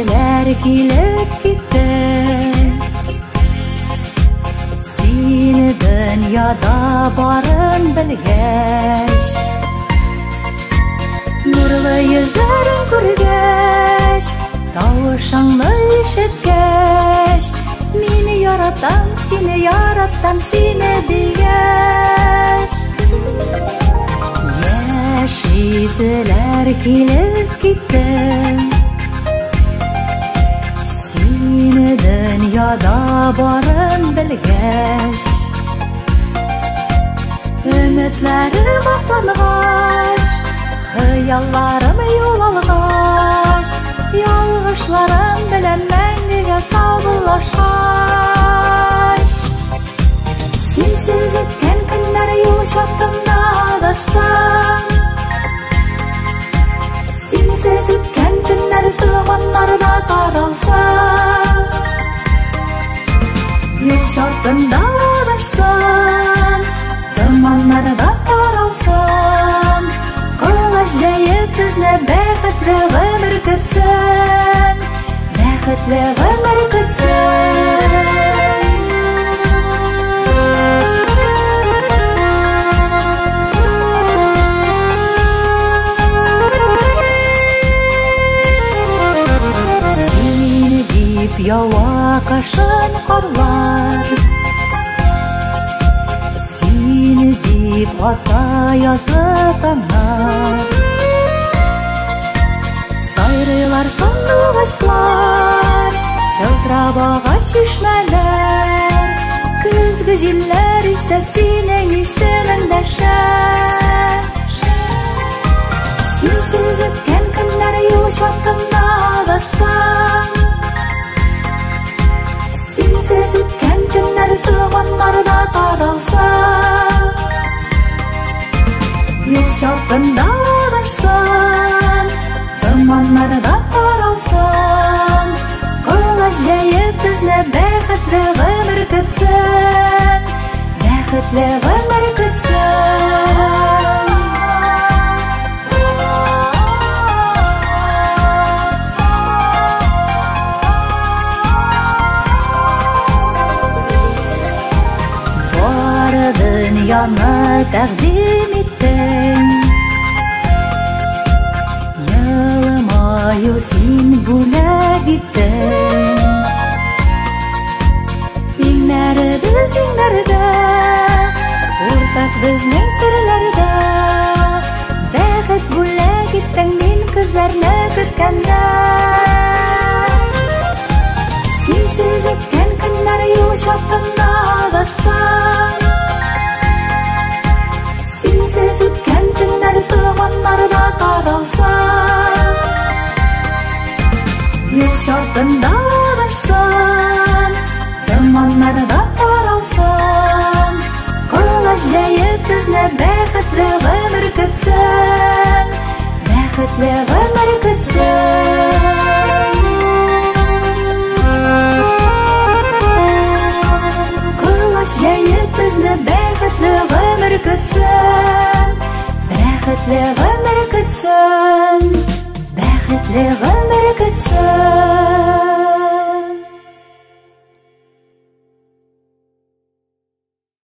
Сезелер килеп китте, сине дөньяда барын белгәч, нурлы йөзләрен күргәч, тавышыңны ишеткәч, мине яратам, сине дигәч, яшиселәр килеп китте, сине дөньяда барын белгәч, өметләрем аклангач, хыялларым югалгач, ялгышларым белән мәңгегә саубуллашгач, синсез үткән көннәр юл чатында адашсам, синсез үткән көннәр томаннарда таралсам, юл чатында адашсам, томаннарда таралсам, колаш җәеп безне бәхетле гомер көтсен, бәхетле гомер көтсен. Сине дип ява кашын карлар, сине дип ата язгы таңнар, сайрыйлар сандугачлар, чылтырап агач чишмәләр, көзге җилләр исә синең исемең дәшә. Синсез үткән көннәр юл чатында адашсам, синсез үткән көннәр томаннарда таралсам, юл чатында адашсам, томаннарда таралсам, колаш җәеп безне бәхетле гомер көтсен, бәхетле гомер көтсен. Бары дөньяны тәкъдим иттең, елмаю син бүләк иттең, иңнәребез иңнәрдә, уртак безнең серләрдә, бәхет бүләк иттең мин күзләрне көткәндә. Синсез үткән көннәр юл чатында адашсам, синсез үткән көннәр томаннарда таралсам, юл чатында адашсам, томаннарда таралсам, колаш җәеп безне бәхетле гомер көтсен, бәхетле гомер көтсен. Колаш җәеп безне бәхетле гомер көтсен, бәхетле гомер көтсен, бәхетле гомер